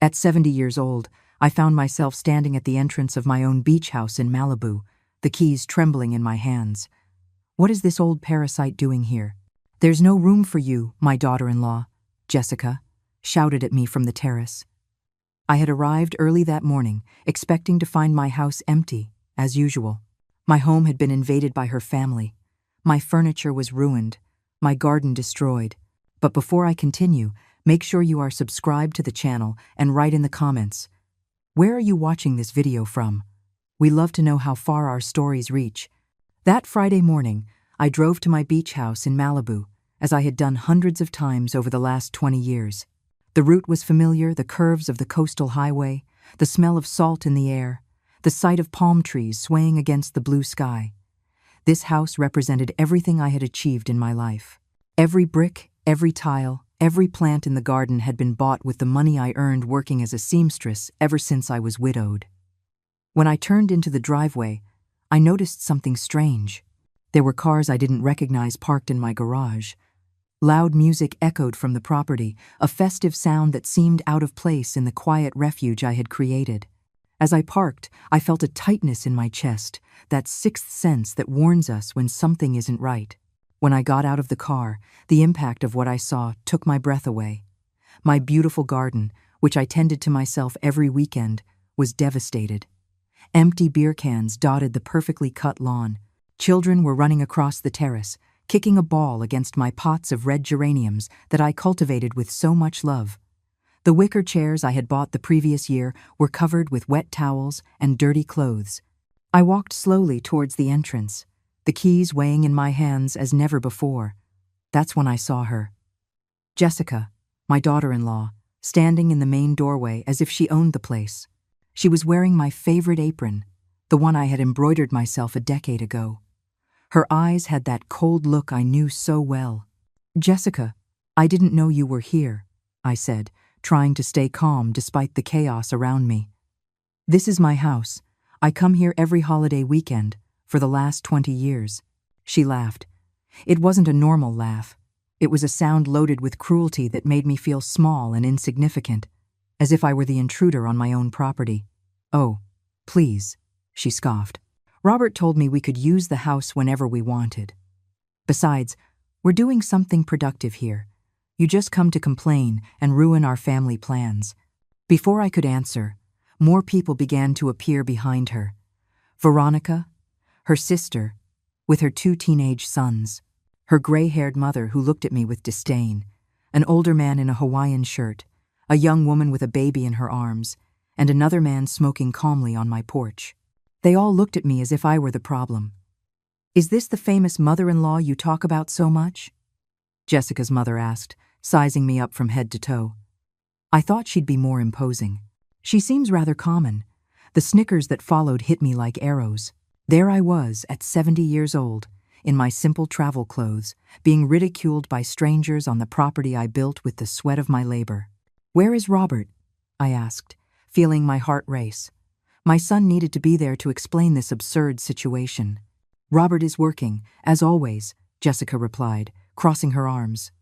At 70 years old, I found myself standing at the entrance of my own beach house in Malibu, the keys trembling in my hands. What is this old parasite doing here? There's no room for you, my daughter-in-law, Jessica shouted at me from the terrace. I had arrived early that morning, expecting to find my house empty, as usual. My home had been invaded by her family. My furniture was ruined, my garden destroyed. But before I continue, make sure you are subscribed to the channel and write in the comments. Where are you watching this video from? We love to know how far our stories reach. That Friday morning, I drove to my beach house in Malibu, as I had done hundreds of times over the last 20 years. The route was familiar, the curves of the coastal highway, the smell of salt in the air, the sight of palm trees swaying against the blue sky. This house represented everything I had achieved in my life. Every brick, every tile, every plant in the garden had been bought with the money I earned working as a seamstress ever since I was widowed. When I turned into the driveway, I noticed something strange. There were cars I didn't recognize parked in my garage. Loud music echoed from the property, a festive sound that seemed out of place in the quiet refuge I had created. As I parked, I felt a tightness in my chest, that sixth sense that warns us when something isn't right. When I got out of the car, the impact of what I saw took my breath away. My beautiful garden, which I tended to myself every weekend, was devastated. Empty beer cans dotted the perfectly cut lawn. Children were running across the terrace, kicking a ball against my pots of red geraniums that I cultivated with so much love. The wicker chairs I had bought the previous year were covered with wet towels and dirty clothes. I walked slowly towards the entrance, the keys weighing in my hands as never before. That's when I saw her. Jessica, my daughter-in-law, standing in the main doorway as if she owned the place. She was wearing my favorite apron, the one I had embroidered myself a decade ago. Her eyes had that cold look I knew so well. "Jessica, I didn't know you were here," I said, trying to stay calm despite the chaos around me. "This is my house. I come here every holiday weekend, for the last 20 years. She laughed. It wasn't a normal laugh. It was a sound loaded with cruelty that made me feel small and insignificant, as if I were the intruder on my own property. "Oh, please," she scoffed. "Robert told me we could use the house whenever we wanted. Besides, we're doing something productive here. You just come to complain and ruin our family plans." Before I could answer, more people began to appear behind her. Veronica, her sister, with her 2 teenage sons, her gray-haired mother who looked at me with disdain, an older man in a Hawaiian shirt, a young woman with a baby in her arms, and another man smoking calmly on my porch. They all looked at me as if I were the problem. "Is this the famous mother-in-law you talk about so much?" Jessica's mother asked, sizing me up from head to toe. I thought she'd be more imposing. She seems rather common. The snickers that followed hit me like arrows. There I was, at 70 years old, in my simple travel clothes, being ridiculed by strangers on the property I built with the sweat of my labor. "Where is Robert?" I asked, feeling my heart race. My son needed to be there to explain this absurd situation. "Robert is working, as always," Jessica replied, crossing her arms.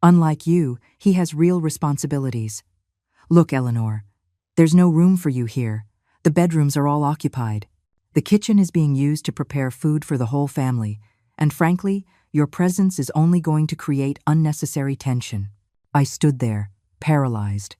"Unlike you, he has real responsibilities. Look, Eleanor, there's no room for you here. The bedrooms are all occupied. The kitchen is being used to prepare food for the whole family, and frankly, your presence is only going to create unnecessary tension." I stood there, paralyzed.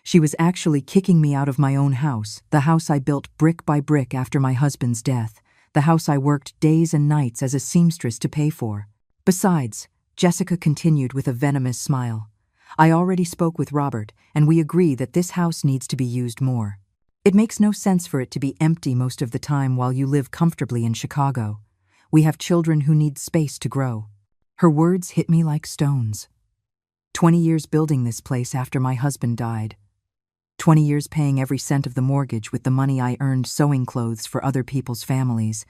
She was actually kicking me out of my own house, the house I built brick by brick after my husband's death, the house I worked days and nights as a seamstress to pay for. "Besides," Jessica continued with a venomous smile, "I already spoke with Robert, and we agree that this house needs to be used more. It makes no sense for it to be empty most of the time while you live comfortably in Chicago. We have children who need space to grow." Her words hit me like stones. 20 years building this place after my husband died. 20 years paying every cent of the mortgage with the money I earned sewing clothes for other people's families.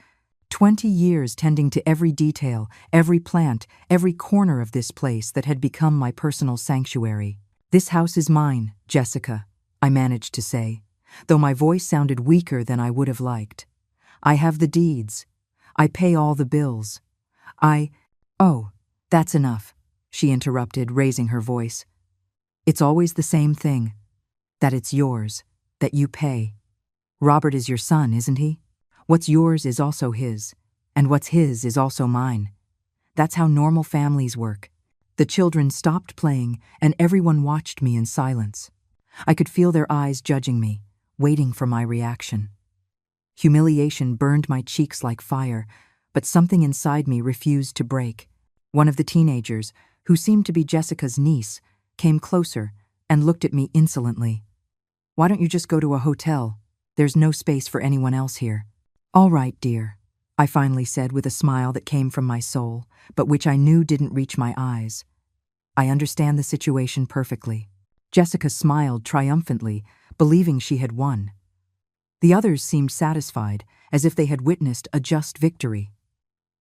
20 years tending to every detail, every plant, every corner of this place that had become my personal sanctuary. "This house is mine, Jessica," I managed to say, though my voice sounded weaker than I would have liked. "I have the deeds. I pay all the bills. Oh, that's enough," she interrupted, raising her voice. "It's always the same thing. That it's yours, that you pay. Robert is your son, isn't he? What's yours is also his, and what's his is also mine. That's how normal families work. The children stopped playing, and everyone watched me in silence. I could feel their eyes judging me, waiting for my reaction. Humiliation burned my cheeks like fire, but something inside me refused to break. One of the teenagers, who seemed to be Jessica's niece, came closer and looked at me insolently. "Why don't you just go to a hotel? There's no space for anyone else here." "All right, dear," I finally said with a smile that came from my soul, but which I knew didn't reach my eyes. "I understand the situation perfectly." Jessica smiled triumphantly, believing she had won. The others seemed satisfied, as if they had witnessed a just victory.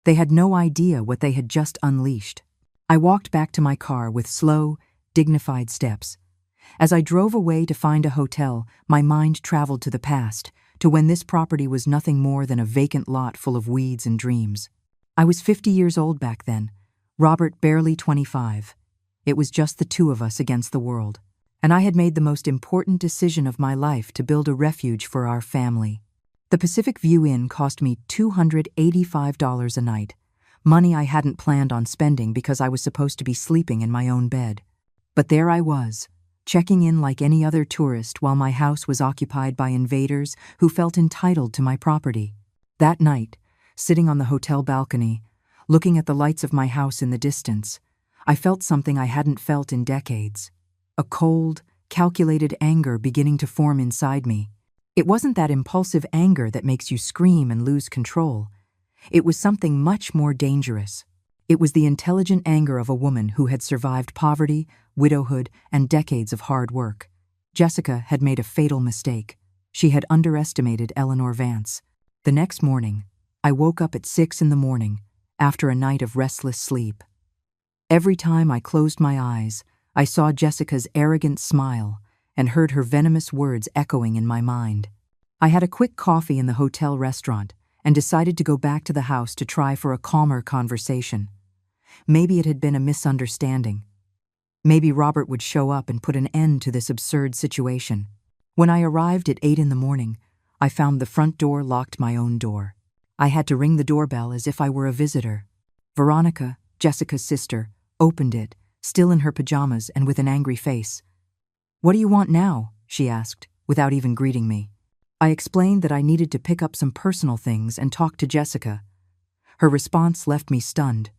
They had no idea what they had just unleashed. I walked back to my car with slow, dignified steps. As I drove away to find a hotel, my mind traveled to the past, to when this property was nothing more than a vacant lot full of weeds and dreams. I was 50 years old back then, Robert barely 25. It was just the two of us against the world, and I had made the most important decision of my life to build a refuge for our family. The Pacific View Inn cost me $285 a night, money I hadn't planned on spending because I was supposed to be sleeping in my own bed. But there I was, checking in like any other tourist while my house was occupied by invaders who felt entitled to my property. That night, sitting on the hotel balcony, looking at the lights of my house in the distance, I felt something I hadn't felt in decades. A cold, calculated anger beginning to form inside me. It wasn't that impulsive anger that makes you scream and lose control. It was something much more dangerous. It was the intelligent anger of a woman who had survived poverty, widowhood, and decades of hard work. Jessica had made a fatal mistake. She had underestimated Eleanor Vance. The next morning, I woke up at 6 a.m, after a night of restless sleep. Every time I closed my eyes, I saw Jessica's arrogant smile and heard her venomous words echoing in my mind. I had a quick coffee in the hotel restaurant and decided to go back to the house to try for a calmer conversation. Maybe it had been a misunderstanding. Maybe Robert would show up and put an end to this absurd situation. When I arrived at 8 a.m, I found the front door locked my own door. I had to ring the doorbell as if I were a visitor. Veronica, Jessica's sister, opened it, still in her pajamas and with an angry face. "What do you want now?" she asked, without even greeting me. I explained that I needed to pick up some personal things and talk to Jessica. Her response left me stunned.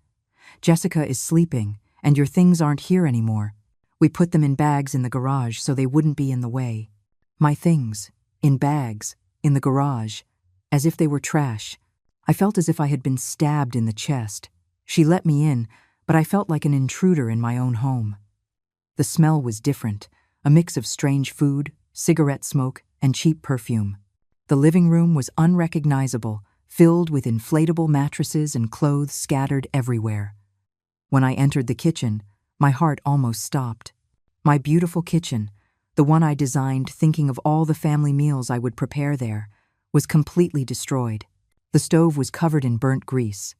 "Jessica is sleeping, and your things aren't here anymore. We put them in bags in the garage so they wouldn't be in the way." My things, in bags, in the garage, as if they were trash. I felt as if I had been stabbed in the chest. She let me in, but I felt like an intruder in my own home. The smell was different, a mix of strange food, cigarette smoke, and cheap perfume. The living room was unrecognizable, filled with inflatable mattresses and clothes scattered everywhere. When I entered the kitchen, my heart almost stopped. My beautiful kitchen, the one I designed thinking of all the family meals I would prepare there, was completely destroyed. The stove was covered in burnt grease,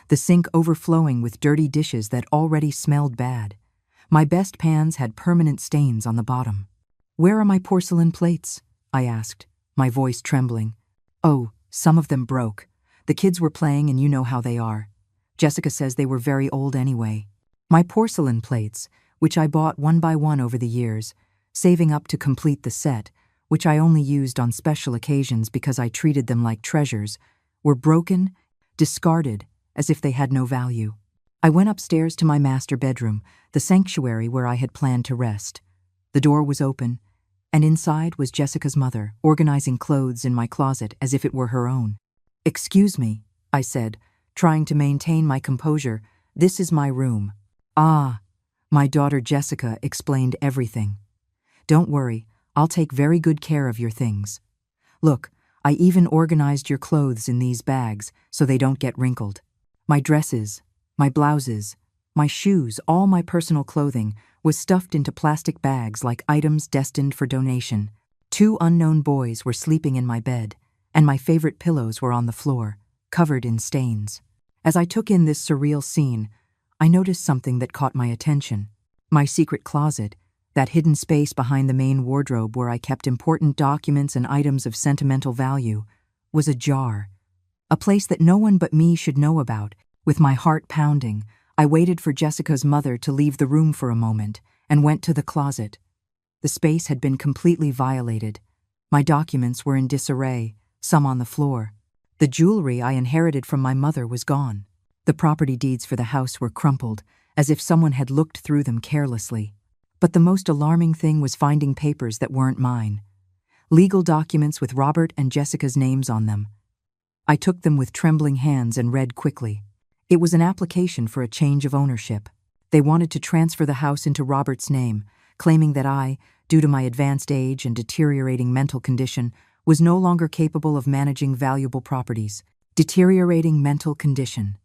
the sink overflowing with dirty dishes that already smelled bad. My best pans had permanent stains on the bottom. "Where are my porcelain plates?" I asked, my voice trembling. "Oh, some of them broke. The kids were playing and you know how they are. Jessica says they were very old anyway." My porcelain plates, which I bought one by one over the years, saving up to complete the set, which I only used on special occasions because I treated them like treasures, were broken, discarded, as if they had no value. I went upstairs to my master bedroom, the sanctuary where I had planned to rest. The door was open, and inside was Jessica's mother, organizing clothes in my closet as if it were her own. "Excuse me," I said, trying to maintain my composure. "This is my room." "Ah," my daughter Jessica explained everything. "Don't worry, I'll take very good care of your things. Look, I even organized your clothes in these bags so they don't get wrinkled. My dresses, my blouses, my shoes, all my personal clothing was stuffed into plastic bags like items destined for donation. 2 unknown boys were sleeping in my bed, and my favorite pillows were on the floor, covered in stains." As I took in this surreal scene, I noticed something that caught my attention. My secret closet, That hidden space behind the main wardrobe where I kept important documents and items of sentimental value, was ajar. A place that no one but me should know about. With my heart pounding, I waited for Jessica's mother to leave the room for a moment and went to the closet. The space had been completely violated. My documents were in disarray, some on the floor. The jewelry I inherited from my mother was gone. The property deeds for the house were crumpled, as if someone had looked through them carelessly. But the most alarming thing was finding papers that weren't mine. Legal documents with Robert and Jessica's names on them. I took them with trembling hands and read quickly. It was an application for a change of ownership. They wanted to transfer the house into Robert's name, claiming that I, due to my advanced age and deteriorating mental condition, was no longer capable of managing valuable properties. Deteriorating mental condition.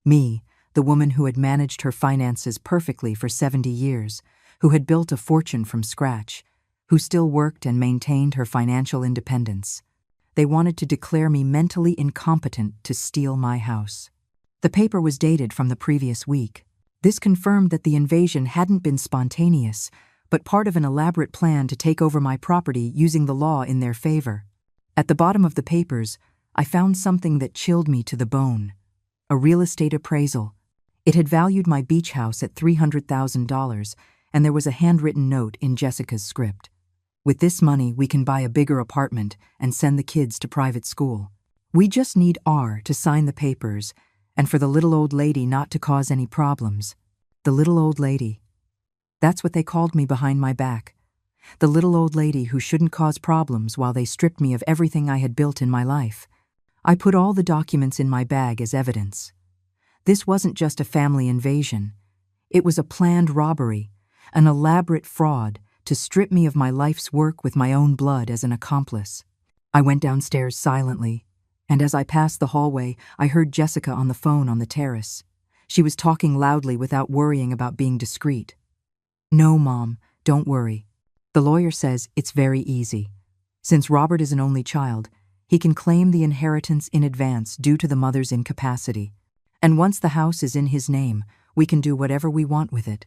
Me, the woman who had managed her finances perfectly for 70 years, who had built a fortune from scratch, who still worked and maintained her financial independence. They wanted to declare me mentally incompetent to steal my house. The paper was dated from the previous week. This confirmed that the invasion hadn't been spontaneous, but part of an elaborate plan to take over my property using the law in their favor. At the bottom of the papers, I found something that chilled me to the bone. A real estate appraisal. It had valued my beach house at $300,000, and there was a handwritten note in Jessica's script. With this money, we can buy a bigger apartment and send the kids to private school. We just need R to sign the papers, and for the little old lady not to cause any problems. The little old lady. That's what they called me behind my back. The little old lady who shouldn't cause problems while they stripped me of everything I had built in my life. I put all the documents in my bag as evidence. This wasn't just a family invasion. It was a planned robbery, an elaborate fraud to strip me of my life's work with my own blood as an accomplice. I went downstairs silently, and as I passed the hallway, I heard Jessica on the phone on the terrace. She was talking loudly without worrying about being discreet. "No, Mom, don't worry. The lawyer says it's very easy. Since Robert is an only child, he can claim the inheritance in advance due to the mother's incapacity. And once the house is in his name, we can do whatever we want with it.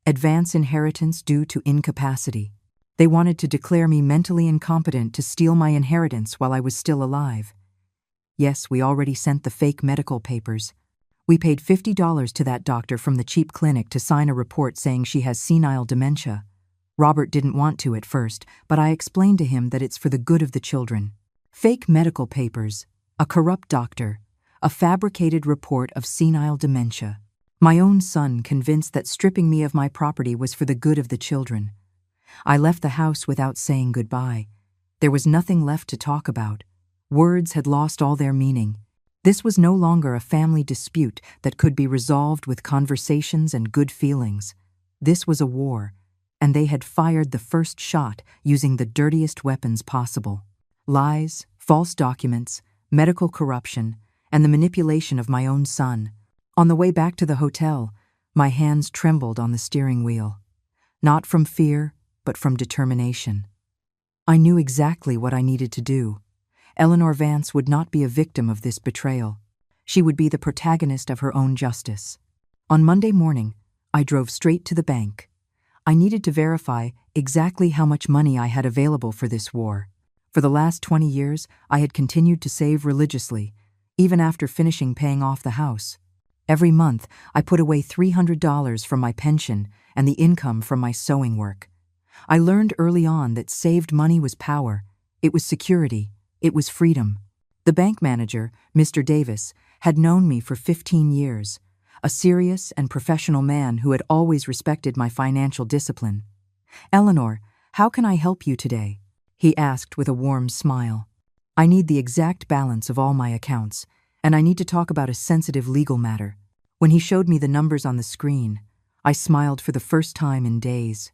Advance inheritance due to incapacity. They wanted to declare me mentally incompetent to steal my inheritance while I was still alive. Yes, we already sent the fake medical papers. We paid $50 to that doctor from the cheap clinic to sign a report saying she has senile dementia. Robert didn't want to at first, but I explained to him that it's for the good of the children. Fake medical papers, a corrupt doctor, a fabricated report of senile dementia. My own son convinced that stripping me of my property was for the good of the children. I left the house without saying goodbye. There was nothing left to talk about. Words had lost all their meaning. This was no longer a family dispute that could be resolved with conversations and good feelings. This was a war, and they had fired the first shot using the dirtiest weapons possible. Lies, false documents, medical corruption, and the manipulation of my own son. On the way back to the hotel, my hands trembled on the steering wheel. Not from fear, but from determination. I knew exactly what I needed to do. Eleanor Vance would not be a victim of this betrayal. She would be the protagonist of her own justice. On Monday morning, I drove straight to the bank. I needed to verify exactly how much money I had available for this war. For the last 20 years, I had continued to save religiously, even after finishing paying off the house. Every month, I put away $300 from my pension and the income from my sewing work. I learned early on that saved money was power, it was security, it was freedom. The bank manager, Mr. Davis, had known me for 15 years, a serious and professional man who had always respected my financial discipline. "Eleanor, how can I help you today?" he asked with a warm smile. "I need the exact balance of all my accounts, and I need to talk about a sensitive legal matter." When he showed me the numbers on the screen, I smiled for the first time in days.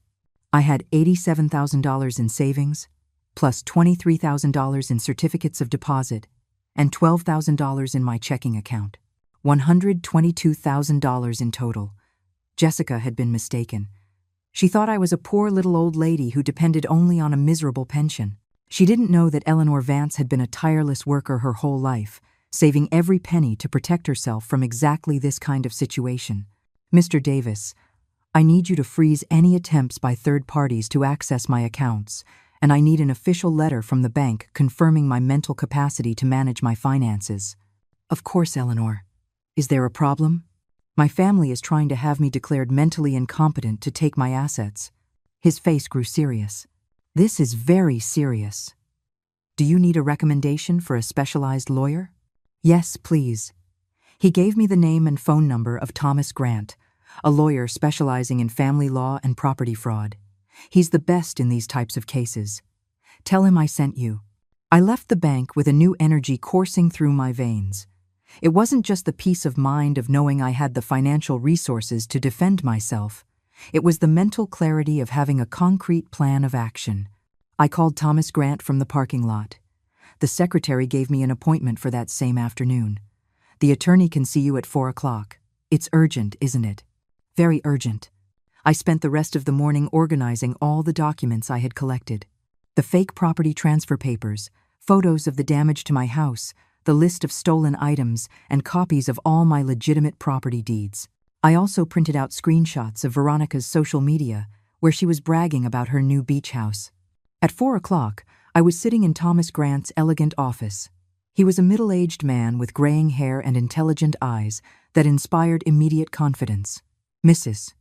I had $87,000 in savings, plus $23,000 in certificates of deposit, and $12,000 in my checking account. $122,000 in total. Jessica had been mistaken. She thought I was a poor little old lady who depended only on a miserable pension. She didn't know that Eleanor Vance had been a tireless worker her whole life, saving every penny to protect herself from exactly this kind of situation. "Mr. Davis, I need you to freeze any attempts by third parties to access my accounts, and I need an official letter from the bank confirming my mental capacity to manage my finances. Of course, Eleanor. Is there a problem? My family is trying to have me declared mentally incompetent to take my assets. His face grew serious. This is very serious. Do you need a recommendation for a specialized lawyer? Yes, please. He gave me the name and phone number of Thomas Grant, a lawyer specializing in family law and property fraud. He's the best in these types of cases. Tell him I sent you. I left the bank with a new energy coursing through my veins. It wasn't just the peace of mind of knowing I had the financial resources to defend myself. It was the mental clarity of having a concrete plan of action. I called Thomas Grant from the parking lot. The secretary gave me an appointment for that same afternoon. The attorney can see you at 4 o'clock. It's urgent, isn't it? Very urgent. I spent the rest of the morning organizing all the documents I had collected. The fake property transfer papers, photos of the damage to my house, the list of stolen items, and copies of all my legitimate property deeds. I also printed out screenshots of Veronica's social media, where she was bragging about her new beach house. At 4 o'clock, I was sitting in Thomas Grant's elegant office. He was a middle-aged man with graying hair and intelligent eyes that inspired immediate confidence. Mrs.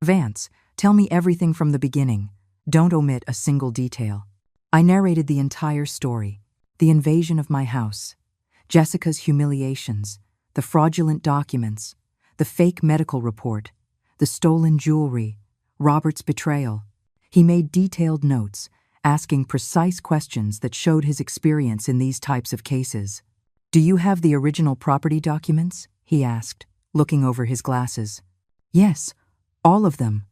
Vance, tell me everything from the beginning. Don't omit a single detail. I narrated the entire story, the invasion of my house, Jessica's humiliations, the fraudulent documents, the fake medical report, the stolen jewelry, Robert's betrayal. He made detailed notes, asking precise questions that showed his experience in these types of cases. Do you have the original property documents? He asked, looking over his glasses. Yes, all of them.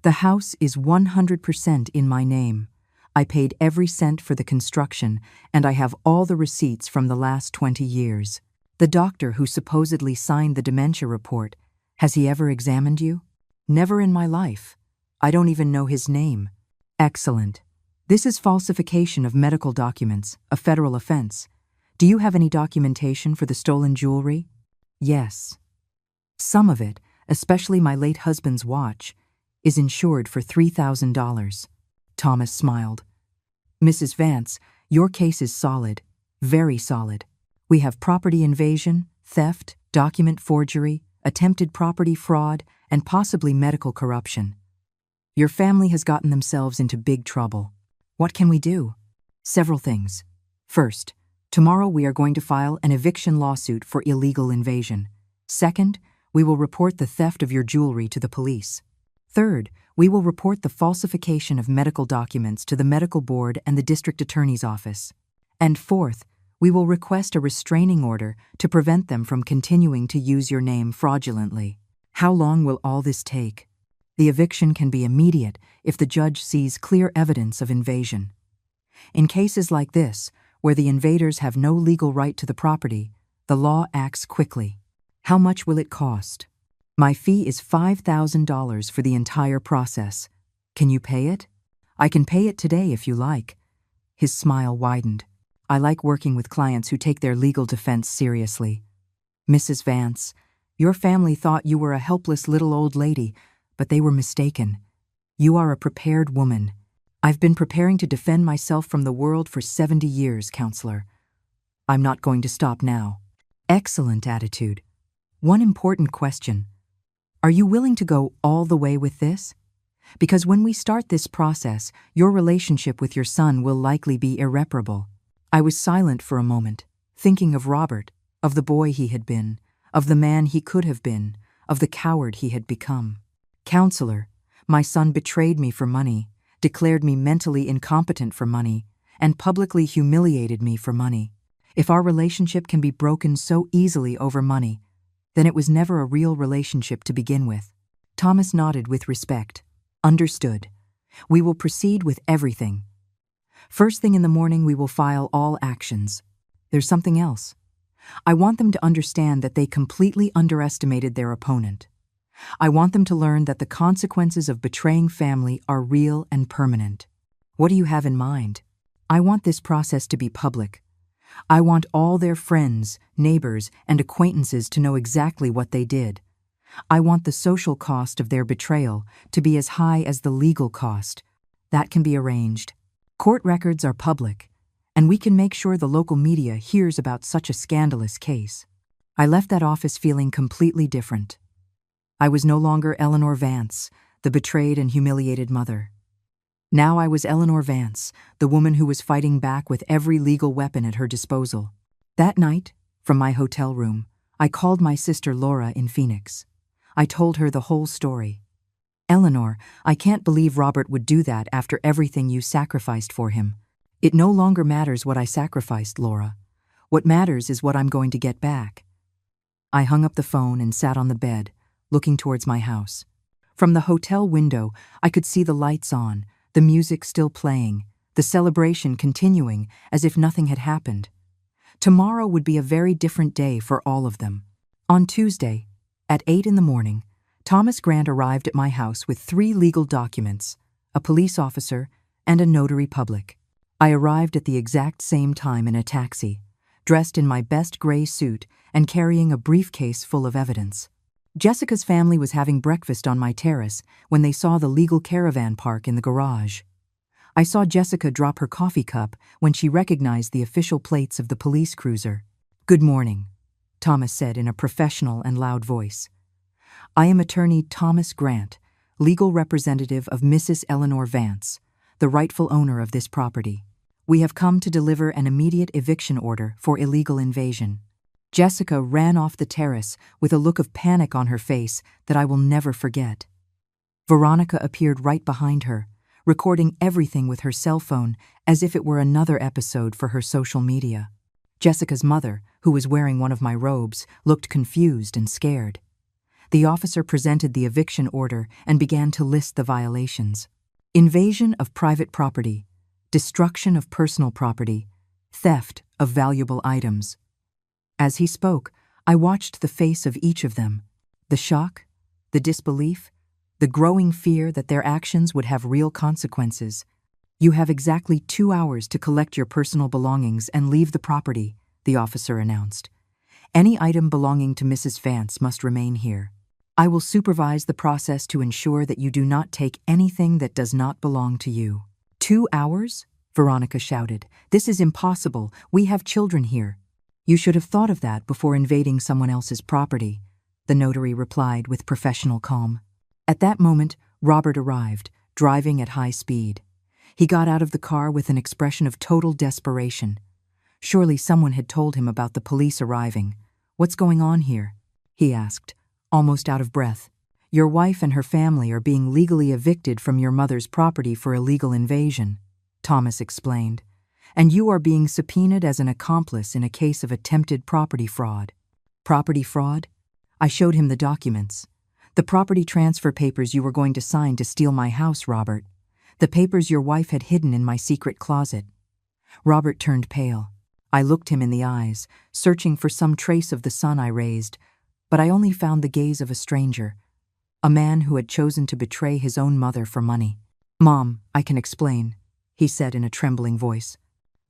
The house is 100% in my name. I paid every cent for the construction, and I have all the receipts from the last 20 years. The doctor who supposedly signed the dementia report, has he ever examined you? Never in my life. I don't even know his name. Excellent. This is falsification of medical documents, a federal offense. Do you have any documentation for the stolen jewelry? Yes. Some of it, especially my late husband's watch, is insured for $3,000. Thomas smiled. Mrs. Vance, your case is solid, very solid. We have property invasion, theft, document forgery, attempted property fraud, and possibly medical corruption. Your family has gotten themselves into big trouble. What can we do? Several things. First, tomorrow we are going to file an eviction lawsuit for illegal invasion. Second, we will report the theft of your jewelry to the police. Third, we will report the falsification of medical documents to the medical board and the district attorney's office. And fourth, we will request a restraining order to prevent them from continuing to use your name fraudulently. How long will all this take? The eviction can be immediate if the judge sees clear evidence of invasion. In cases like this, where the invaders have no legal right to the property, the law acts quickly. How much will it cost? My fee is $5,000 for the entire process. Can you pay it? I can pay it today if you like. His smile widened. I like working with clients who take their legal defense seriously. Mrs. Vance, your family thought you were a helpless little old lady, but they were mistaken. You are a prepared woman. I've been preparing to defend myself from the world for 70 years, counselor. I'm not going to stop now. Excellent attitude. One important question. Are you willing to go all the way with this? Because when we start this process, your relationship with your son will likely be irreparable. I was silent for a moment, thinking of Robert, of the boy he had been, of the man he could have been, of the coward he had become. Counselor, my son betrayed me for money, declared me mentally incompetent for money, and publicly humiliated me for money. If our relationship can be broken so easily over money, then it was never a real relationship to begin with. Thomas nodded with respect. Understood. We will proceed with everything. First thing in the morning, we will file all actions. There's something else. I want them to understand that they completely underestimated their opponent. I want them to learn that the consequences of betraying family are real and permanent. What do you have in mind? I want this process to be public. I want all their friends, neighbors, and acquaintances to know exactly what they did. I want the social cost of their betrayal to be as high as the legal cost. That can be arranged. Court records are public, and we can make sure the local media hears about such a scandalous case. I left that office feeling completely different. I was no longer Eleanor Vance, the betrayed and humiliated mother. Now I was Eleanor Vance, the woman who was fighting back with every legal weapon at her disposal. That night, from my hotel room, I called my sister Laura in Phoenix. I told her the whole story. "Eleanor, I can't believe Robert would do that after everything you sacrificed for him. It no longer matters what I sacrificed, Laura. What matters is what I'm going to get back." I hung up the phone and sat on the bed, looking towards my house. From the hotel window, I could see the lights on, the music still playing, the celebration continuing as if nothing had happened. Tomorrow would be a very different day for all of them. On Tuesday, at 8 in the morning, Thomas Grant arrived at my house with 3 legal documents, a police officer, and a notary public. I arrived at the exact same time in a taxi, dressed in my best gray suit and carrying a briefcase full of evidence. Jessica's family was having breakfast on my terrace when they saw the legal caravan park in the garage. I saw Jessica drop her coffee cup when she recognized the official plates of the police cruiser. "Good morning," Thomas said in a professional and loud voice. "I am attorney Thomas Grant, legal representative of Mrs. Eleanor Vance, the rightful owner of this property. We have come to deliver an immediate eviction order for illegal invasion." Jessica ran off the terrace with a look of panic on her face that I will never forget. Veronica appeared right behind her, recording everything with her cell phone as if it were another episode for her social media. Jessica's mother, who was wearing one of my robes, looked confused and scared. The officer presented the eviction order and began to list the violations: invasion of private property, destruction of personal property, theft of valuable items. As he spoke, I watched the face of each of them, the shock, the disbelief, the growing fear that their actions would have real consequences. "You have exactly 2 hours to collect your personal belongings and leave the property," the officer announced. "Any item belonging to Mrs. Vance must remain here. I will supervise the process to ensure that you do not take anything that does not belong to you." 2 hours? Veronica shouted. "This is impossible. We have children here." "You should have thought of that before invading someone else's property," the notary replied with professional calm. At that moment, Robert arrived, driving at high speed. He got out of the car with an expression of total desperation. Surely someone had told him about the police arriving. "What's going on here?" he asked, almost out of breath. "Your wife and her family are being legally evicted from your mother's property for illegal invasion," Thomas explained. "And you are being subpoenaed as an accomplice in a case of attempted property fraud." "Property fraud?" I showed him the documents. "The property transfer papers you were going to sign to steal my house, Robert. The papers your wife had hidden in my secret closet." Robert turned pale. I looked him in the eyes, searching for some trace of the son I raised, but I only found the gaze of a stranger, a man who had chosen to betray his own mother for money. "Mom, I can explain," he said in a trembling voice.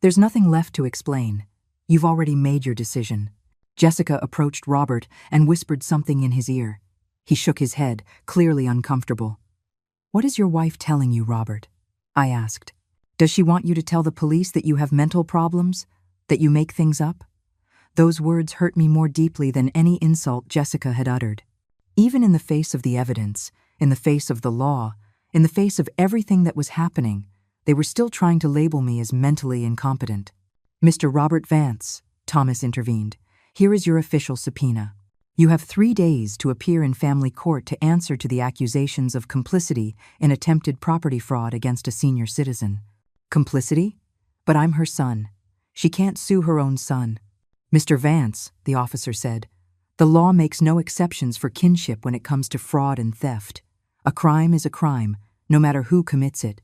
"There's nothing left to explain. You've already made your decision." Jessica approached Robert and whispered something in his ear. He shook his head, clearly uncomfortable. "What is your wife telling you, Robert?" I asked. "Does she want you to tell the police that you have mental problems? That you make things up?" Those words hurt me more deeply than any insult Jessica had uttered. Even in the face of the evidence, in the face of the law, in the face of everything that was happening, they were still trying to label me as mentally incompetent. "Mr. Robert Vance," Thomas intervened, "here is your official subpoena. You have 3 days to appear in family court to answer to the accusations of complicity in attempted property fraud against a senior citizen." "Complicity? But I'm her son. She can't sue her own son." "Mr. Vance," the officer said, "the law makes no exceptions for kinship when it comes to fraud and theft. A crime is a crime, no matter who commits it."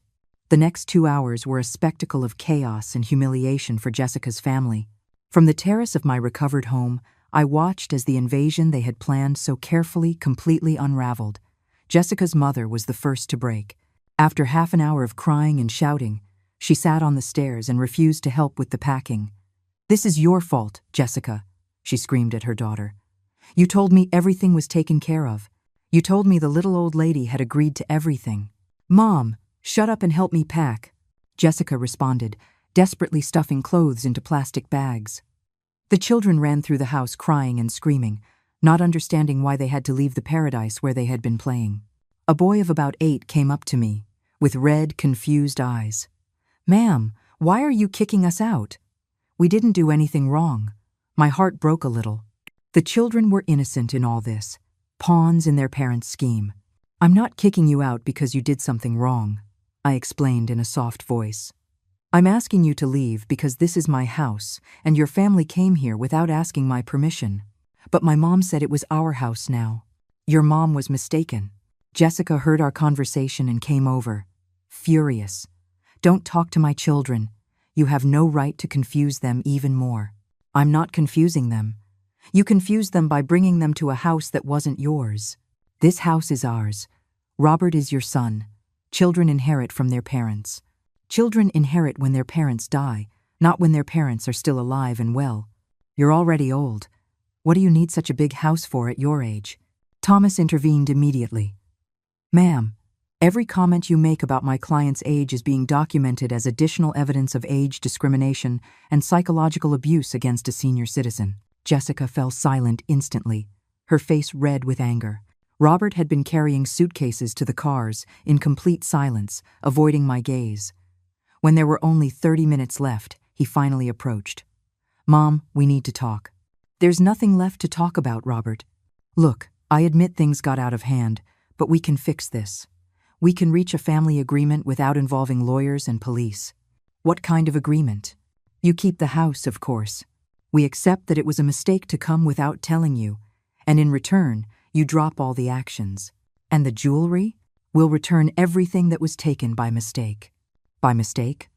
The next 2 hours were a spectacle of chaos and humiliation for Jessica's family. From the terrace of my recovered home, I watched as the invasion they had planned so carefully completely unraveled. Jessica's mother was the first to break. After half an hour of crying and shouting, she sat on the stairs and refused to help with the packing. "This is your fault, Jessica," she screamed at her daughter. You told me everything was taken care of. You told me the little old lady had agreed to everything. Mom, shut up and help me pack, Jessica responded, desperately stuffing clothes into plastic bags. The children ran through the house crying and screaming, not understanding why they had to leave the paradise where they had been playing. A boy of about 8 came up to me, with red, confused eyes. Ma'am, why are you kicking us out? We didn't do anything wrong. My heart broke a little. The children were innocent in all this, pawns in their parents' scheme. I'm not kicking you out because you did something wrong, I explained in a soft voice. I'm asking you to leave because this is my house, and your family came here without asking my permission. But my mom said it was our house now. Your mom was mistaken. Jessica heard our conversation and came over, furious. Don't talk to my children. You have no right to confuse them even more. I'm not confusing them. You confused them by bringing them to a house that wasn't yours. This house is ours. Robert is your son. Children inherit from their parents. Children inherit when their parents die, not when their parents are still alive and well. You're already old. What do you need such a big house for at your age? Thomas intervened immediately. Ma'am, every comment you make about my client's age is being documented as additional evidence of age discrimination and psychological abuse against a senior citizen. Jessica fell silent instantly, her face red with anger. Robert had been carrying suitcases to the cars in complete silence, avoiding my gaze. When there were only 30 minutes left, he finally approached. Mom, we need to talk. There's nothing left to talk about, Robert. Look, I admit things got out of hand, but we can fix this. We can reach a family agreement without involving lawyers and police. What kind of agreement? You keep the house, of course. We accept that it was a mistake to come without telling you, and in return, you drop all the actions. And the jewelry? We'll return everything that was taken by mistake. By mistake?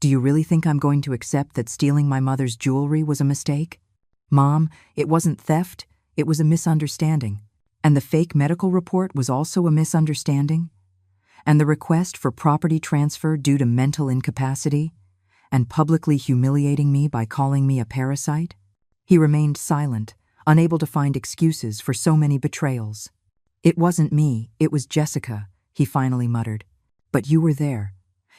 Do you really think I'm going to accept that stealing my mother's jewelry was a mistake? Mom, it wasn't theft, it was a misunderstanding. And the fake medical report was also a misunderstanding? And the request for property transfer due to mental incapacity? And publicly humiliating me by calling me a parasite? He remained silent, unable to find excuses for so many betrayals. It wasn't me, it was Jessica, he finally muttered. But you were there.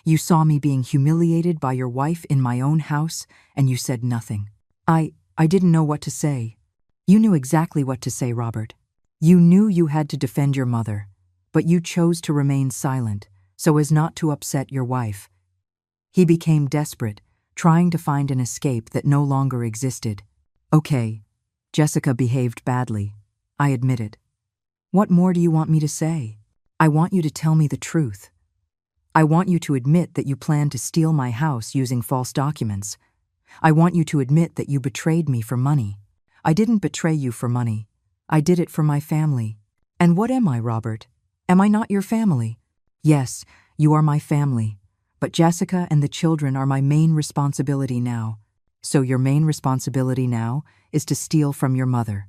You saw me being humiliated by your wife in my own house, and you said nothing. I didn't know what to say. You knew exactly what to say, Robert. You knew you had to defend your mother, but you chose to remain silent so as not to upset your wife. He became desperate, trying to find an escape that no longer existed. Okay, Jessica behaved badly. I admit it. What more do you want me to say? I want you to tell me the truth. I want you to admit that you planned to steal my house using false documents. I want you to admit that you betrayed me for money. I didn't betray you for money. I did it for my family. And what am I, Robert? Am I not your family? Yes, you are my family. But Jessica and the children are my main responsibility now. So your main responsibility now is to steal from your mother.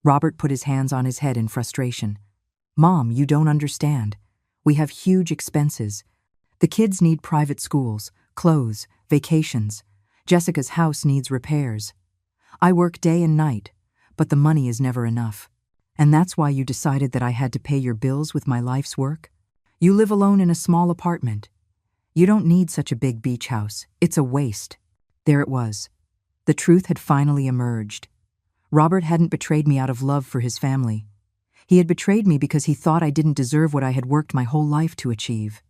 Robert put his hands on his head in frustration. Mom, you don't understand. We have huge expenses. The kids need private schools, clothes, vacations. Jessica's house needs repairs. I work day and night, but the money is never enough. And that's why you decided that I had to pay your bills with my life's work? You live alone in a small apartment. You don't need such a big beach house. It's a waste. There it was. The truth had finally emerged. Robert hadn't betrayed me out of love for his family. He had betrayed me because he thought I didn't deserve what I had worked my whole life to achieve.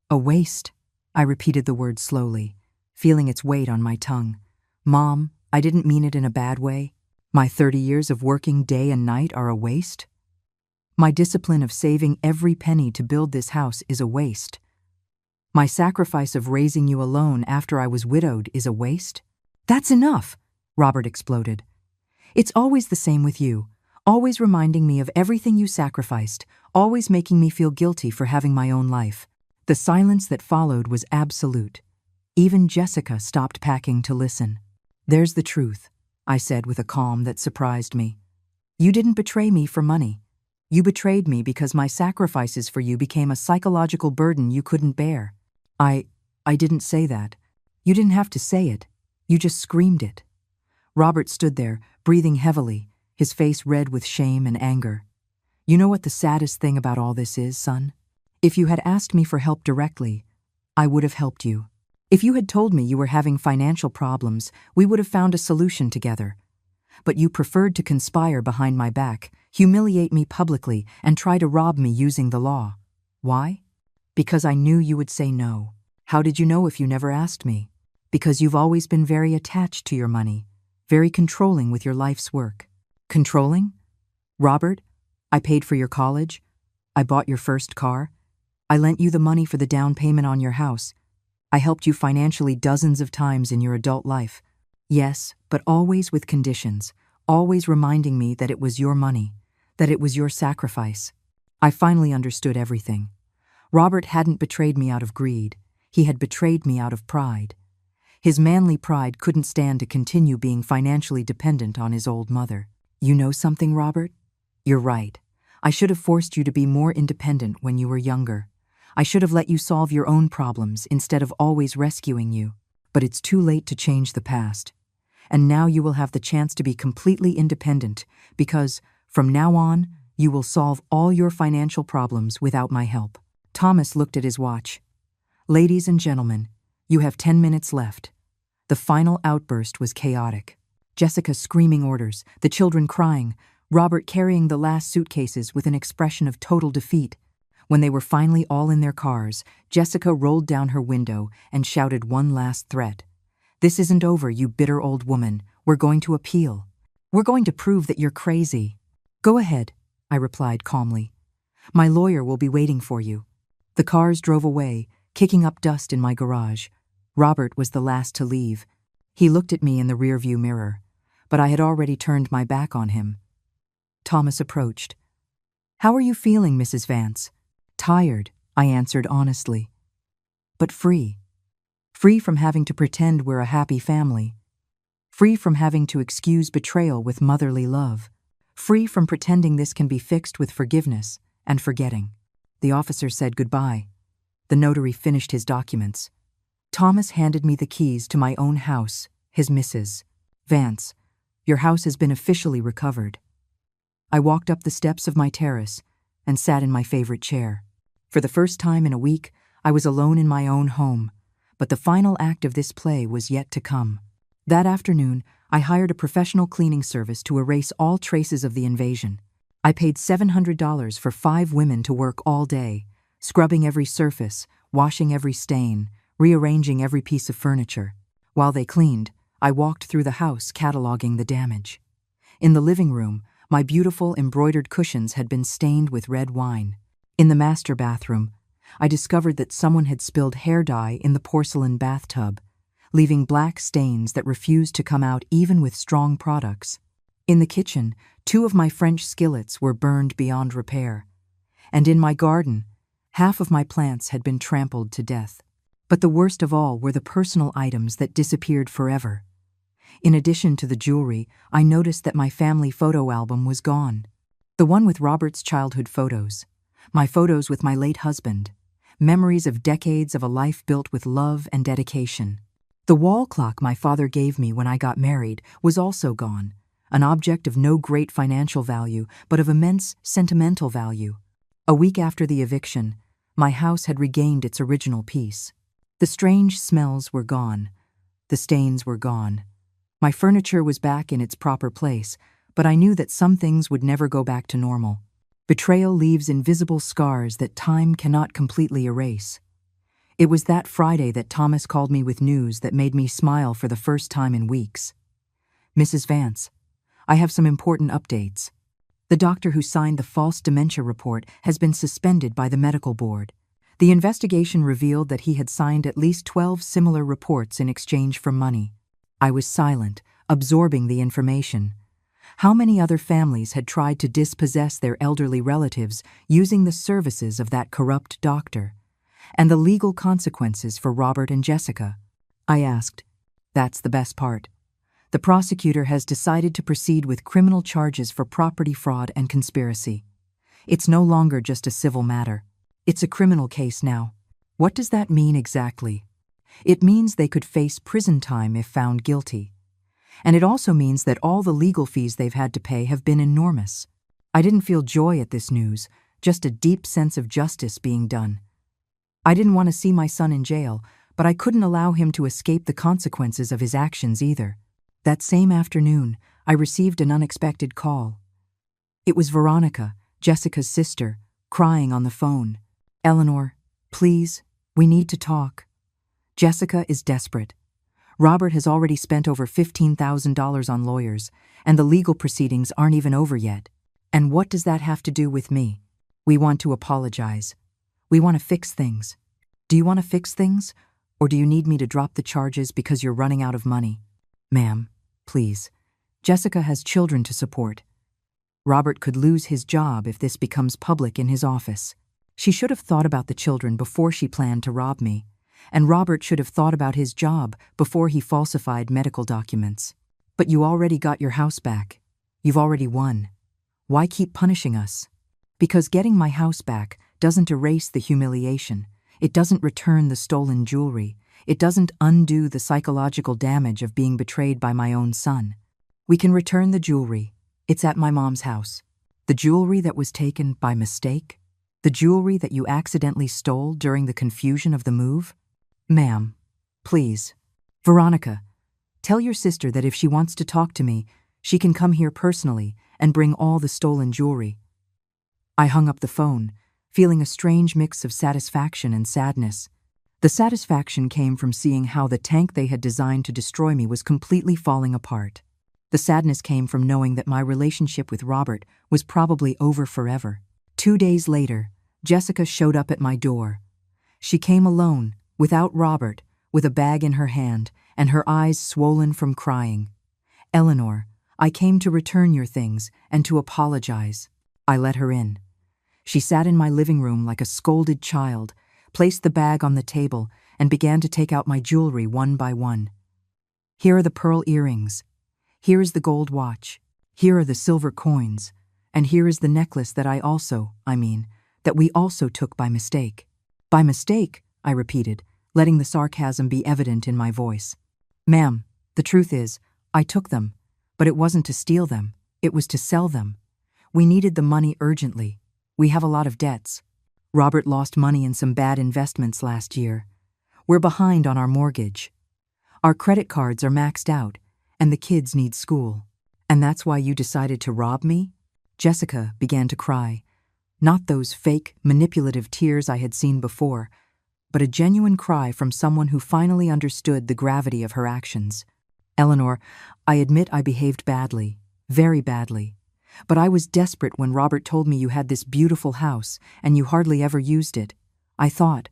A waste. I repeated the word slowly, feeling its weight on my tongue. Mom, I didn't mean it in a bad way. My 30 years of working day and night are a waste. My discipline of saving every penny to build this house is a waste. My sacrifice of raising you alone after I was widowed is a waste. That's enough, Robert exploded. It's always the same with you, always reminding me of everything you sacrificed, always making me feel guilty for having my own life. The silence that followed was absolute. Even Jessica stopped packing to listen. There's the truth, I said with a calm that surprised me. You didn't betray me for money. You betrayed me because my sacrifices for you became a psychological burden you couldn't bear. I didn't say that. You didn't have to say it. You just screamed it. Robert stood there, breathing heavily, his face red with shame and anger. You know what the saddest thing about all this is, son? If you had asked me for help directly, I would have helped you. If you had told me you were having financial problems, we would have found a solution together. But you preferred to conspire behind my back, humiliate me publicly, and try to rob me using the law. Why? Because I knew you would say no. How did you know if you never asked me? Because you've always been very attached to your money, very controlling with your life's work. Controlling? Robert, I paid for your college. I bought your first car. I lent you the money for the down payment on your house. I helped you financially dozens of times in your adult life. Yes, but always with conditions, always reminding me that it was your money, that it was your sacrifice. I finally understood everything. Robert hadn't betrayed me out of greed. He had betrayed me out of pride. His manly pride couldn't stand to continue being financially dependent on his old mother. You know something, Robert? You're right. I should have forced you to be more independent when you were younger. I should have let you solve your own problems instead of always rescuing you. But it's too late to change the past. And now you will have the chance to be completely independent because, from now on, you will solve all your financial problems without my help. Thomas looked at his watch. Ladies and gentlemen, you have 10 minutes left. The final outburst was chaotic. Jessica screaming orders, the children crying, Robert carrying the last suitcases with an expression of total defeat. When they were finally all in their cars, Jessica rolled down her window and shouted one last threat. This isn't over, you bitter old woman. We're going to appeal. We're going to prove that you're crazy. Go ahead, I replied calmly. My lawyer will be waiting for you. The cars drove away, kicking up dust in my garage. Robert was the last to leave. He looked at me in the rearview mirror, but I had already turned my back on him. Thomas approached. How are you feeling, Mrs. Vance? Tired, I answered honestly. But free. Free from having to pretend we're a happy family. Free from having to excuse betrayal with motherly love. Free from pretending this can be fixed with forgiveness and forgetting. The officer said goodbye. The notary finished his documents. Thomas handed me the keys to my own house, his Mrs. Vance. Your house has been officially recovered. I walked up the steps of my terrace and sat in my favorite chair. For the first time in a week, I was alone in my own home, but the final act of this play was yet to come. That afternoon, I hired a professional cleaning service to erase all traces of the invasion. I paid $700 for 5 women to work all day, scrubbing every surface, washing every stain, rearranging every piece of furniture. While they cleaned, I walked through the house cataloging the damage. In the living room, my beautiful embroidered cushions had been stained with red wine. In the master bathroom, I discovered that someone had spilled hair dye in the porcelain bathtub, leaving black stains that refused to come out even with strong products. In the kitchen, 2 of my French skillets were burned beyond repair. And in my garden, half of my plants had been trampled to death. But the worst of all were the personal items that disappeared forever. In addition to the jewelry, I noticed that my family photo album was gone. The one with Robert's childhood photos, my photos with my late husband, memories of decades of a life built with love and dedication. The wall clock my father gave me when I got married was also gone, an object of no great financial value, but of immense sentimental value. A week after the eviction, my house had regained its original peace. The strange smells were gone. The stains were gone. My furniture was back in its proper place, but I knew that some things would never go back to normal. Betrayal leaves invisible scars that time cannot completely erase. It was that Friday that Thomas called me with news that made me smile for the first time in weeks. Mrs. Vance, I have some important updates. The doctor who signed the false dementia report has been suspended by the medical board. The investigation revealed that he had signed at least 12 similar reports in exchange for money. I was silent, absorbing the information. How many other families had tried to dispossess their elderly relatives using the services of that corrupt doctor? And the legal consequences for Robert and Jessica? I asked. That's the best part. The prosecutor has decided to proceed with criminal charges for property fraud and conspiracy. It's no longer just a civil matter. It's a criminal case now. What does that mean exactly? It means they could face prison time if found guilty. And it also means that all the legal fees they've had to pay have been enormous. I didn't feel joy at this news, just a deep sense of justice being done. I didn't want to see my son in jail, but I couldn't allow him to escape the consequences of his actions either. That same afternoon, I received an unexpected call. It was Veronica, Jessica's sister, crying on the phone. "Eleanor, please, we need to talk." Jessica is desperate. Robert has already spent over $15,000 on lawyers, and the legal proceedings aren't even over yet. And what does that have to do with me? We want to apologize. We want to fix things. Do you want to fix things? Or do you need me to drop the charges because you're running out of money? Ma'am, please. Jessica has children to support. Robert could lose his job if this becomes public in his office. She should have thought about the children before she planned to rob me. And Robert should have thought about his job before he falsified medical documents. But you already got your house back. You've already won. Why keep punishing us? Because getting my house back doesn't erase the humiliation. It doesn't return the stolen jewelry. It doesn't undo the psychological damage of being betrayed by my own son. We can return the jewelry. It's at my mom's house. The jewelry that was taken by mistake? The jewelry that you accidentally stole during the confusion of the move? Ma'am, please. Veronica, tell your sister that if she wants to talk to me, she can come here personally and bring all the stolen jewelry. I hung up the phone, feeling a strange mix of satisfaction and sadness. The satisfaction came from seeing how the tank they had designed to destroy me was completely falling apart. The sadness came from knowing that my relationship with Robert was probably over forever. 2 days later, Jessica showed up at my door. She came alone, without Robert, with a bag in her hand and her eyes swollen from crying. "Eleanor, I came to return your things and to apologize." I let her in. She sat in my living room like a scolded child, placed the bag on the table, and began to take out my jewelry one by one. "Here are the pearl earrings. Here is the gold watch. Here are the silver coins. And here is the necklace that that we also took by mistake." "By mistake?" I repeated, letting the sarcasm be evident in my voice. "Ma'am, the truth is, I took them, but it wasn't to steal them, it was to sell them. We needed the money urgently. We have a lot of debts. Robert lost money in some bad investments last year. We're behind on our mortgage. Our credit cards are maxed out, and the kids need school. And that's why you decided to rob me?" Jessica began to cry. Not those fake, manipulative tears I had seen before, but a genuine cry from someone who finally understood the gravity of her actions. "Eleanor, I admit I behaved badly, very badly. But I was desperate when Robert told me you had this beautiful house and you hardly ever used it. I thought.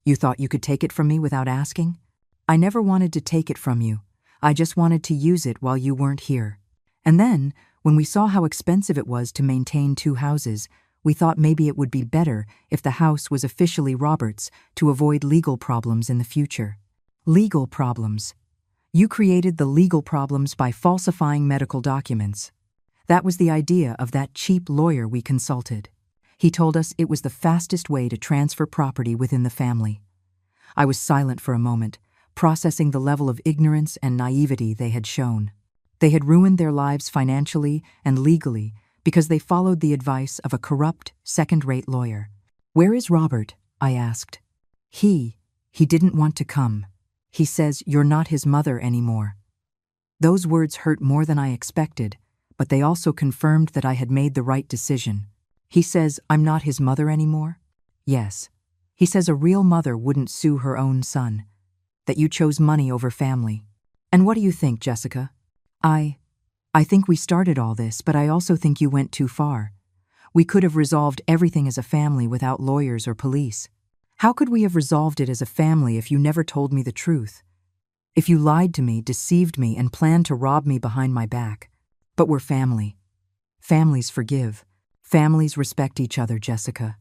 You thought you could take it from me without asking? I never wanted to take it from you. I just wanted to use it while you weren't here. And then, when we saw how expensive it was to maintain 2 houses, we thought maybe it would be better if the house was officially Robert's to avoid legal problems in the future." Legal problems. You created the legal problems by falsifying medical documents. That was the idea of that cheap lawyer we consulted. He told us it was the fastest way to transfer property within the family. I was silent for a moment, processing the level of ignorance and naivety they had shown. They had ruined their lives financially and legally because they followed the advice of a corrupt, second-rate lawyer. "Where is Robert?" I asked. He didn't want to come. He says you're not his mother anymore." Those words hurt more than I expected, but they also confirmed that I had made the right decision. He says I'm not his mother anymore? Yes. He says a real mother wouldn't sue her own son, that you chose money over family. And what do you think, Jessica? I think we started all this, but I also think you went too far. We could have resolved everything as a family without lawyers or police. How could we have resolved it as a family if you never told me the truth? If you lied to me, deceived me, and planned to rob me behind my back? But we're family. Families forgive. Families respect each other, Jessica.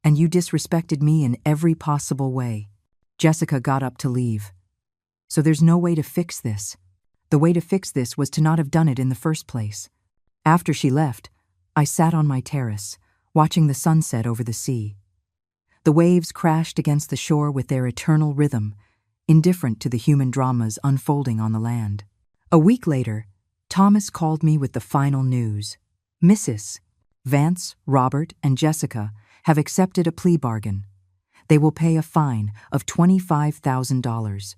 And you disrespected me in every possible way. Jessica got up to leave. So there's no way to fix this. The way to fix this was to not have done it in the first place. After she left, I sat on my terrace, watching the sunset over the sea. The waves crashed against the shore with their eternal rhythm, indifferent to the human dramas unfolding on the land. A week later, Thomas called me with the final news. Mrs. Vance, Robert, and Jessica have accepted a plea bargain. They will pay a fine of $25,000.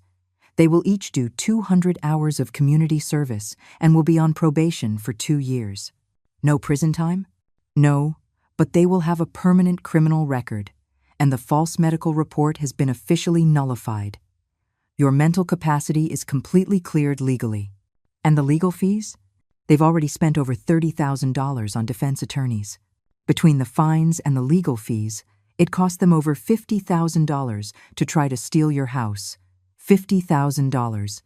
They will each do 200 hours of community service and will be on probation for 2 years. No prison time? No, but they will have a permanent criminal record, and the false medical report has been officially nullified. Your mental capacity is completely cleared legally. And the legal fees? They've already spent over $30,000 on defense attorneys. Between the fines and the legal fees, it cost them over $50,000 to try to steal your house. $50,000.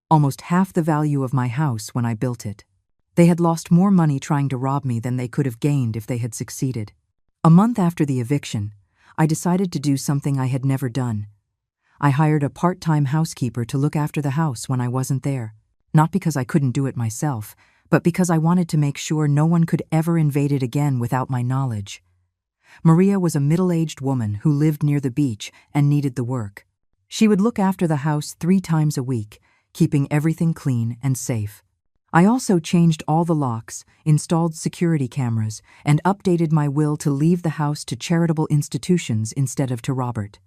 Almost half the value of my house when I built it. They had lost more money trying to rob me than they could have gained if they had succeeded. A month after the eviction, I decided to do something I had never done. I hired a part-time housekeeper to look after the house when I wasn't there. Not because I couldn't do it myself, but because I wanted to make sure no one could ever invade it again without my knowledge. Maria was a middle-aged woman who lived near the beach and needed the work. She would look after the house 3 times a week, keeping everything clean and safe. I also changed all the locks, installed security cameras, and updated my will to leave the house to charitable institutions instead of to Robert.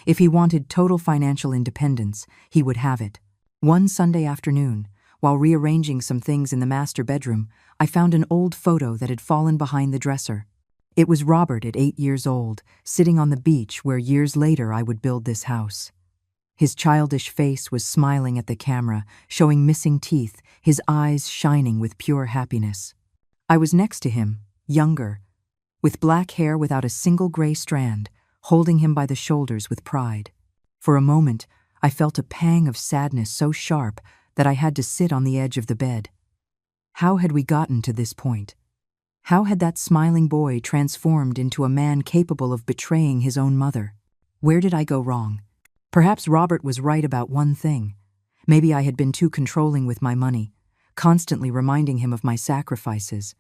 If he wanted total financial independence, he would have it. One Sunday afternoon, while rearranging some things in the master bedroom, I found an old photo that had fallen behind the dresser. It was Robert at 8 years old, sitting on the beach where years later I would build this house. His childish face was smiling at the camera, showing missing teeth, his eyes shining with pure happiness. I was next to him, younger, with black hair without a single gray strand, holding him by the shoulders with pride. For a moment, I felt a pang of sadness so sharp that I had to sit on the edge of the bed. How had we gotten to this point? How had that smiling boy transformed into a man capable of betraying his own mother? Where did I go wrong? Perhaps Robert was right about one thing. Maybe I had been too controlling with my money, constantly reminding him of my sacrifices.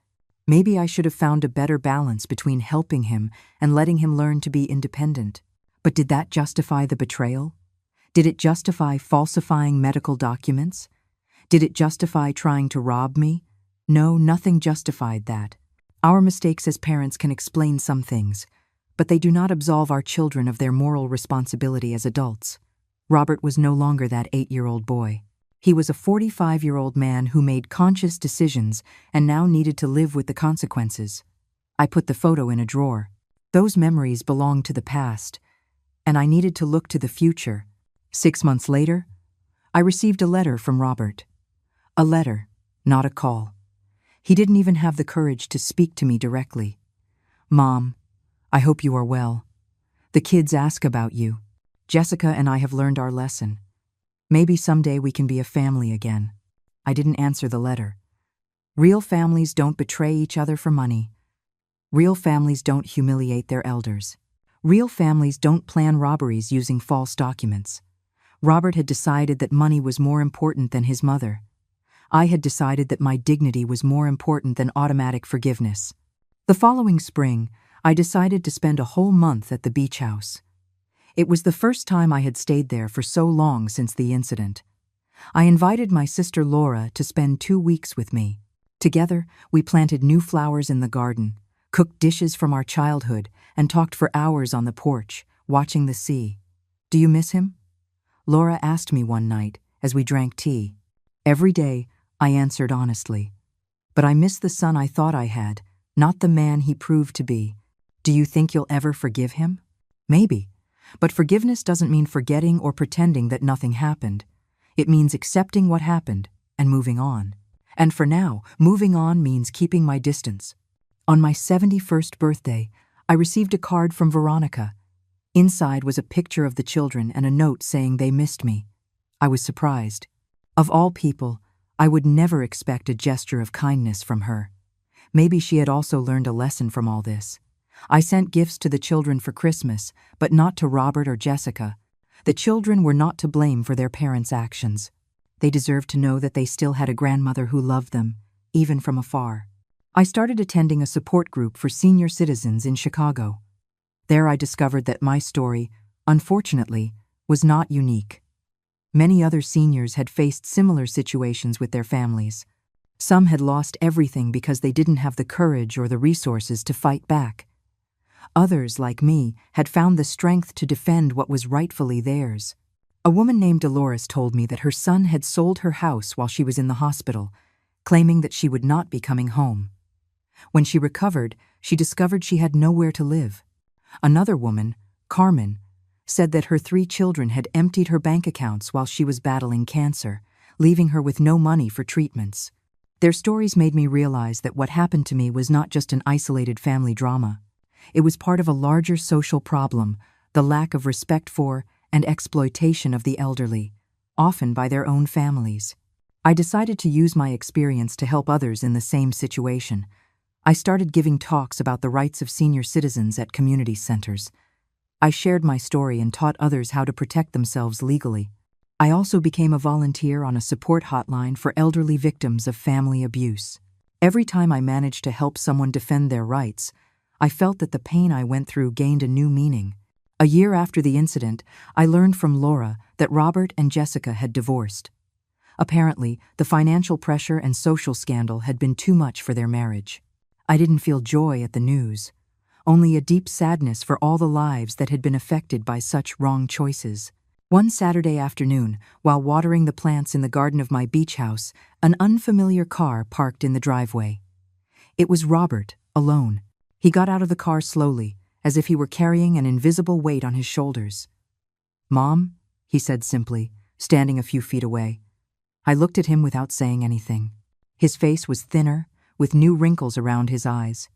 Maybe I should have found a better balance between helping him and letting him learn to be independent. But did that justify the betrayal? Did it justify falsifying medical documents? Did it justify trying to rob me? No, nothing justified that. Our mistakes as parents can explain some things, but they do not absolve our children of their moral responsibility as adults. Robert was no longer that 8-year-old boy. He was a 45-year-old man who made conscious decisions and now needed to live with the consequences. I put the photo in a drawer. Those memories belonged to the past, and I needed to look to the future. 6 months later, I received a letter from Robert. A letter, not a call. He didn't even have the courage to speak to me directly. "Mom, I hope you are well. The kids ask about you. Jessica and I have learned our lesson. Maybe someday we can be a family again." I didn't answer the letter. Real families don't betray each other for money. Real families don't humiliate their elders. Real families don't plan robberies using false documents. Robert had decided that money was more important than his mother. I had decided that my dignity was more important than automatic forgiveness. The following spring, I decided to spend a whole month at the beach house. It was the first time I had stayed there for so long since the incident. I invited my sister Laura to spend 2 weeks with me. Together, we planted new flowers in the garden, cooked dishes from our childhood, and talked for hours on the porch, watching the sea. "Do you miss him?" Laura asked me one night as we drank tea. Every day, I answered honestly. But I miss the son I thought I had, not the man he proved to be. Do you think you'll ever forgive him? Maybe. But forgiveness doesn't mean forgetting or pretending that nothing happened. It means accepting what happened and moving on. And for now, moving on means keeping my distance. On my 71st birthday, I received a card from Veronica. Inside was a picture of the children and a note saying they missed me. I was surprised. Of all people, I would never expect a gesture of kindness from her. Maybe she had also learned a lesson from all this. I sent gifts to the children for Christmas, but not to Robert or Jessica. The children were not to blame for their parents' actions. They deserved to know that they still had a grandmother who loved them, even from afar. I started attending a support group for senior citizens in Chicago. There I discovered that my story, unfortunately, was not unique. Many other seniors had faced similar situations with their families. Some had lost everything because they didn't have the courage or the resources to fight back. Others, like me, had found the strength to defend what was rightfully theirs. A woman named Dolores told me that her son had sold her house while she was in the hospital, claiming that she would not be coming home. When she recovered, she discovered she had nowhere to live. Another woman, Carmen, said that her 3 children had emptied her bank accounts while she was battling cancer, leaving her with no money for treatments. Their stories made me realize that what happened to me was not just an isolated family drama. It was part of a larger social problem, the lack of respect for and exploitation of the elderly, often by their own families. I decided to use my experience to help others in the same situation. I started giving talks about the rights of senior citizens at community centers. I shared my story and taught others how to protect themselves legally. I also became a volunteer on a support hotline for elderly victims of family abuse. Every time I managed to help someone defend their rights, I felt that the pain I went through gained a new meaning. A year after the incident, I learned from Laura that Robert and Jessica had divorced. Apparently, the financial pressure and social scandal had been too much for their marriage. I didn't feel joy at the news, only a deep sadness for all the lives that had been affected by such wrong choices. One Saturday afternoon, while watering the plants in the garden of my beach house, an unfamiliar car parked in the driveway. It was Robert, alone. He got out of the car slowly, as if he were carrying an invisible weight on his shoulders. "Mom," he said simply, standing a few feet away. I looked at him without saying anything. His face was thinner, with new wrinkles around his eyes.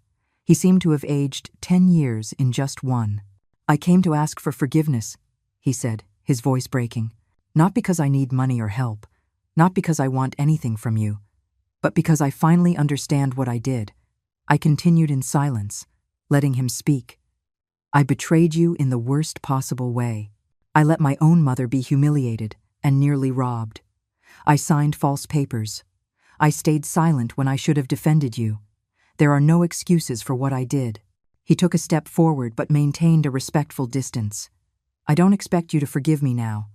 He seemed to have aged 10 years in just one. "I came to ask for forgiveness," he said, his voice breaking. "Not because I need money or help, not because I want anything from you, but because I finally understand what I did." I continued in silence, letting him speak. "I betrayed you in the worst possible way. I let my own mother be humiliated and nearly robbed. I signed false papers. I stayed silent when I should have defended you. There are no excuses for what I did." He took a step forward but maintained a respectful distance. "I don't expect you to forgive me now,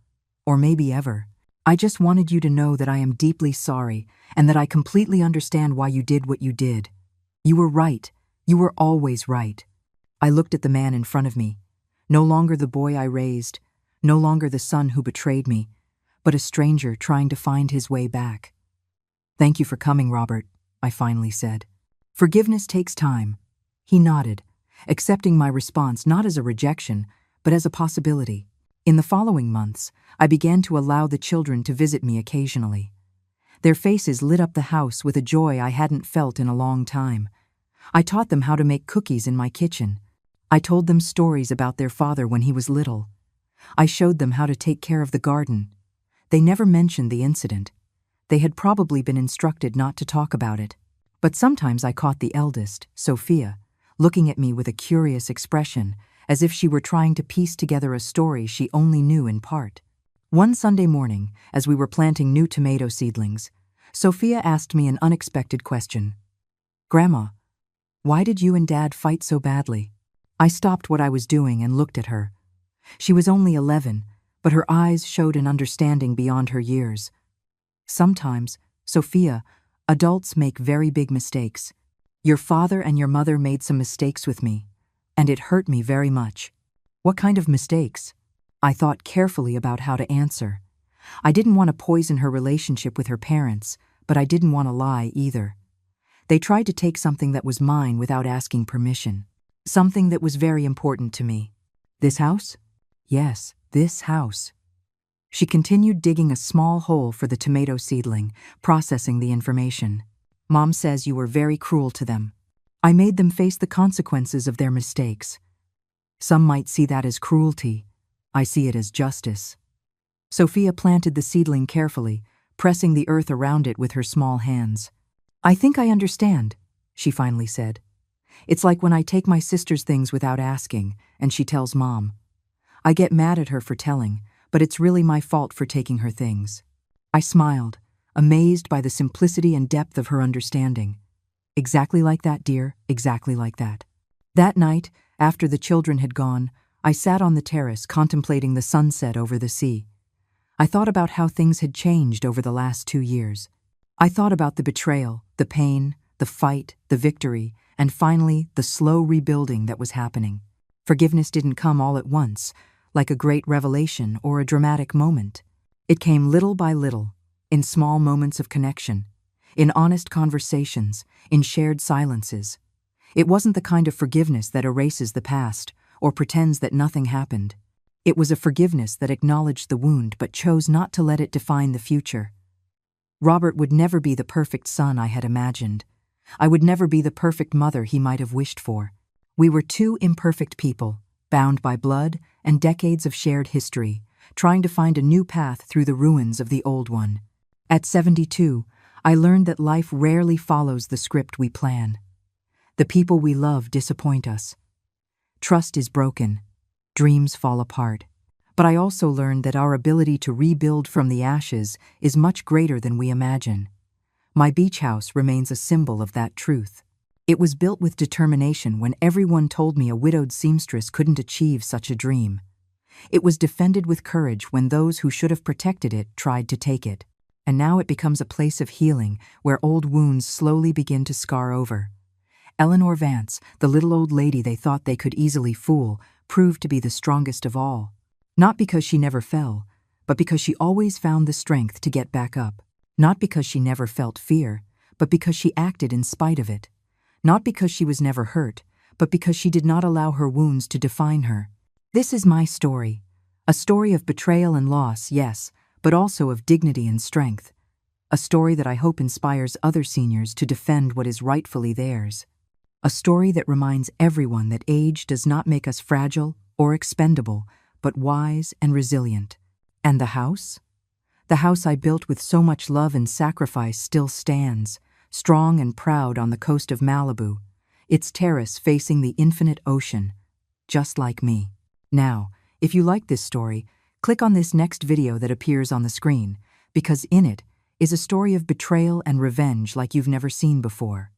or maybe ever. I just wanted you to know that I am deeply sorry and that I completely understand why you did what you did. You were right. You were always right." I looked at the man in front of me, no longer the boy I raised, no longer the son who betrayed me, but a stranger trying to find his way back. "Thank you for coming, Robert," I finally said. "Forgiveness takes time." He nodded, accepting my response not as a rejection, but as a possibility. In the following months, I began to allow the children to visit me occasionally. Their faces lit up the house with a joy I hadn't felt in a long time. I taught them how to make cookies in my kitchen. I told them stories about their father when he was little. I showed them how to take care of the garden. They never mentioned the incident. They had probably been instructed not to talk about it. But sometimes I caught the eldest, Sophia, looking at me with a curious expression, as if she were trying to piece together a story she only knew in part. One Sunday morning, as we were planting new tomato seedlings, Sophia asked me an unexpected question. "Grandma, why did you and Dad fight so badly?" I stopped what I was doing and looked at her. She was only 11, but her eyes showed an understanding beyond her years. "Sometimes, Sophia, adults make very big mistakes. Your father and your mother made some mistakes with me, and it hurt me very much." "What kind of mistakes?" I thought carefully about how to answer. I didn't want to poison her relationship with her parents, but I didn't want to lie either. They tried to take something that was mine without asking permission. Something that was very important to me. "This house?" "Yes, this house." She continued digging a small hole for the tomato seedling, processing the information. "Mom says you were very cruel to them. I made them face the consequences of their mistakes. Some might see that as cruelty. I see it as justice." Sophia planted the seedling carefully, pressing the earth around it with her small hands. "I think I understand," she finally said. "It's like when I take my sister's things without asking, and she tells Mom. I get mad at her for telling, but it's really my fault for taking her things." I smiled, amazed by the simplicity and depth of her understanding. "Exactly like that, dear, exactly like that." That night, after the children had gone, I sat on the terrace contemplating the sunset over the sea. I thought about how things had changed over the last 2 years. I thought about the betrayal, the pain, the fight, the victory, and finally, the slow rebuilding that was happening. Forgiveness didn't come all at once, like a great revelation or a dramatic moment. It came little by little, in small moments of connection, in honest conversations, in shared silences. It wasn't the kind of forgiveness that erases the past or pretends that nothing happened. It was a forgiveness that acknowledged the wound but chose not to let it define the future. Robert would never be the perfect son I had imagined. I would never be the perfect mother he might have wished for. We were two imperfect people, bound by blood and decades of shared history, trying to find a new path through the ruins of the old one. At 72, I learned that life rarely follows the script we plan. The people we love disappoint us. Trust is broken. Dreams fall apart. But I also learned that our ability to rebuild from the ashes is much greater than we imagine. My beach house remains a symbol of that truth. It was built with determination when everyone told me a widowed seamstress couldn't achieve such a dream. It was defended with courage when those who should have protected it tried to take it. And now it becomes a place of healing where old wounds slowly begin to scar over. Eleanor Vance, the little old lady they thought they could easily fool, proved to be the strongest of all. Not because she never fell, but because she always found the strength to get back up. Not because she never felt fear, but because she acted in spite of it. Not because she was never hurt, but because she did not allow her wounds to define her. This is my story. A story of betrayal and loss, yes, but also of dignity and strength. A story that I hope inspires other seniors to defend what is rightfully theirs. A story that reminds everyone that age does not make us fragile or expendable, but wise and resilient. And the house? The house I built with so much love and sacrifice still stands, strong and proud on the coast of Malibu, its terrace facing the infinite ocean, just like me. Now, if you like this story, click on this next video that appears on the screen, because in it is a story of betrayal and revenge like you've never seen before.